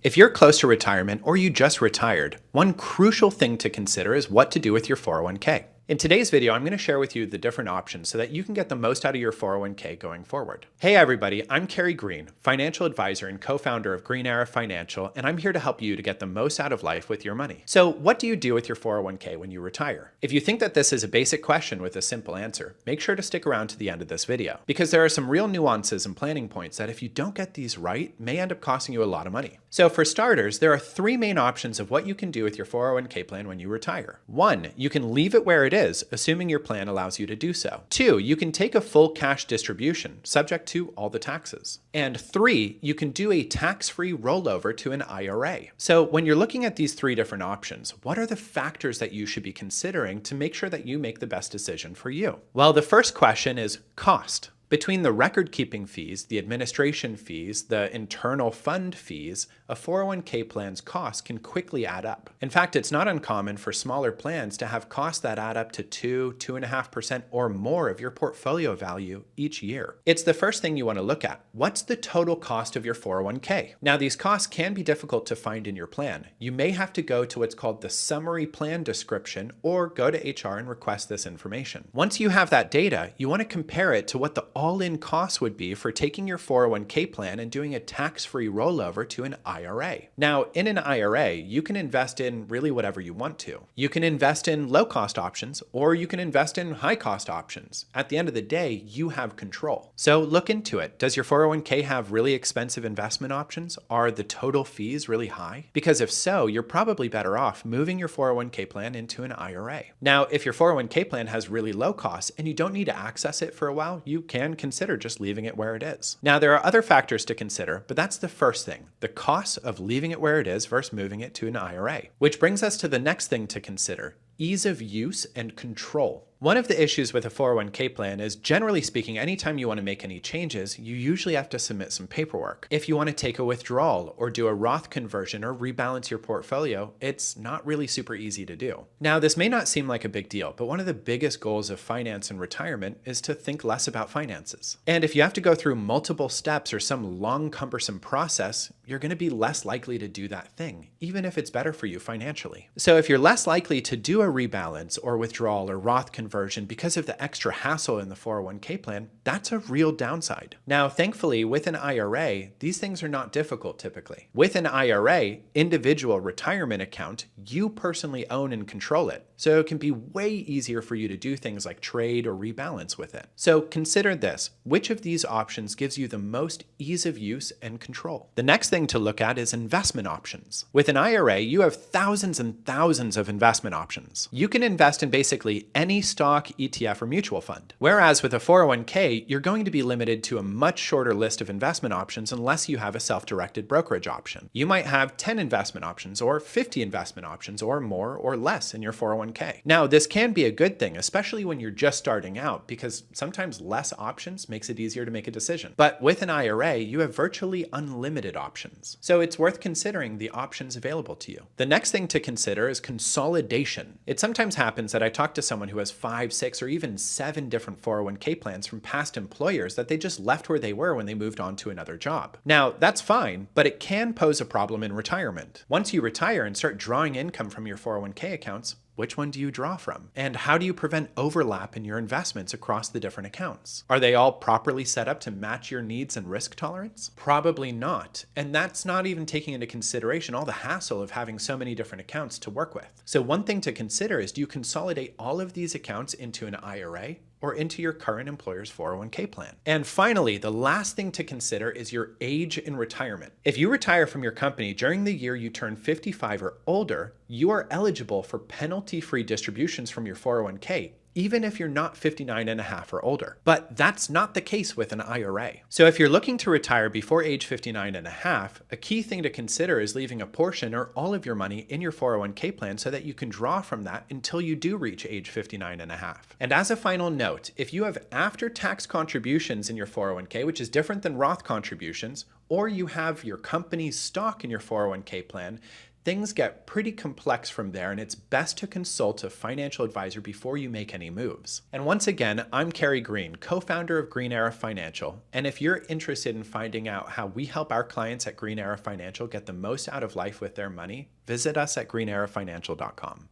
If you're close to retirement or you just retired, one crucial thing to consider is what to do with your 401k. In today's video, I'm going to share with you the different options so that you can get the most out of your 401k going forward. Hey everybody, I'm Cary Green, financial advisor and co-founder of Green Era Financial, and I'm here to help you to get the most out of life with your money. So what do you do with your 401k when you retire? If you think that this is a basic question with a simple answer, make sure to stick around to the end of this video, because there are some real nuances and planning points that if you don't get these right, may end up costing you a lot of money. So for starters, there are three main options of what you can do with your 401k plan when you retire. One, you can leave it where it is, assuming your plan allows you to do so. Two, you can take a full cash distribution, subject to all the taxes. And three, you can do a tax-free rollover to an IRA. So when you're looking at these three different options, what are the factors that you should be considering to make sure that you make the best decision for you? Well, the first question is cost. Between the record-keeping fees, the administration fees, the internal fund fees, a 401k plan's costs can quickly add up. In fact, it's not uncommon for smaller plans to have costs that add up to 2.5% or more of your portfolio value each year. It's the first thing you want to look at. What's the total cost of your 401k? Now, these costs can be difficult to find in your plan. You may have to go to what's called the summary plan description or go to HR and request this information. Once you have that data, you want to compare it to what the all-in cost would be for taking your 401k plan and doing a tax-free rollover to an IRA. Now, in an IRA, you can invest in really whatever you want to. You can invest in low-cost options, or you can invest in high-cost options. At the end of the day, you have control. So look into it. Does your 401k have really expensive investment options? Are the total fees really high? Because if so, you're probably better off moving your 401k plan into an IRA. Now, if your 401k plan has really low costs and you don't need to access it for a while, you can consider just leaving it where it is. Now, there are other factors to consider, but that's the first thing, the cost of leaving it where it is versus moving it to an IRA. Which brings us to the next thing to consider, ease of use and control. One of the issues with a 401k plan is, generally speaking, anytime you want to make any changes, you usually have to submit some paperwork. If you want to take a withdrawal or do a Roth conversion or rebalance your portfolio, it's not really super easy to do. Now, this may not seem like a big deal, but one of the biggest goals of finance and retirement is to think less about finances. And if you have to go through multiple steps or some long, cumbersome process, you're going to be less likely to do that thing, even if it's better for you financially. So if you're less likely to do a rebalance or withdrawal or Roth conversion because of the extra hassle in the 401k plan, that's a real downside. Now, thankfully, with an IRA, these things are not difficult typically. With an IRA, individual retirement account, you personally own and control it. So it can be way easier for you to do things like trade or rebalance with it. So consider this, which of these options gives you the most ease of use and control? The next thing to look at is investment options. With an IRA, you have thousands and thousands of investment options. You can invest in basically any stock, ETF, or mutual fund. Whereas with a 401k, you're going to be limited to a much shorter list of investment options unless you have a self-directed brokerage option. You might have 10 investment options or 50 investment options or more or less in your 401k. Now, this can be a good thing, especially when you're just starting out, because sometimes less options makes it easier to make a decision. But with an IRA, you have virtually unlimited options. So it's worth considering the options available to you. The next thing to consider is consolidation. It sometimes happens that I talk to someone who has 5, 6, or even 7 different 401k plans from past employers that they just left where they were when they moved on to another job. Now, that's fine, but it can pose a problem in retirement. Once you retire and start drawing income from your 401k accounts, which one do you draw from? And how do you prevent overlap in your investments across the different accounts? Are they all properly set up to match your needs and risk tolerance? Probably not. And that's not even taking into consideration all the hassle of having so many different accounts to work with. So one thing to consider is, do you consolidate all of these accounts into an IRA or into your current employer's 401k plan? And finally, the last thing to consider is your age in retirement. If you retire from your company during the year you turn 55 or older, you are eligible for penalty-free distributions from your 401k, even if you're not 59 and a half or older. But that's not the case with an IRA. So if you're looking to retire before age 59 and a half, a key thing to consider is leaving a portion or all of your money in your 401k plan so that you can draw from that until you do reach age 59 and a half. And as a final note, if you have after-tax contributions in your 401k, which is different than Roth contributions, or you have your company's stock in your 401k plan, Things get pretty complex from there, and it's best to consult a financial advisor before you make any moves. And once again, I'm Cary Green, co-founder of Green Era Financial, and if you're interested in finding out how we help our clients at Green Era Financial get the most out of life with their money, visit us at greenerafinancial.com.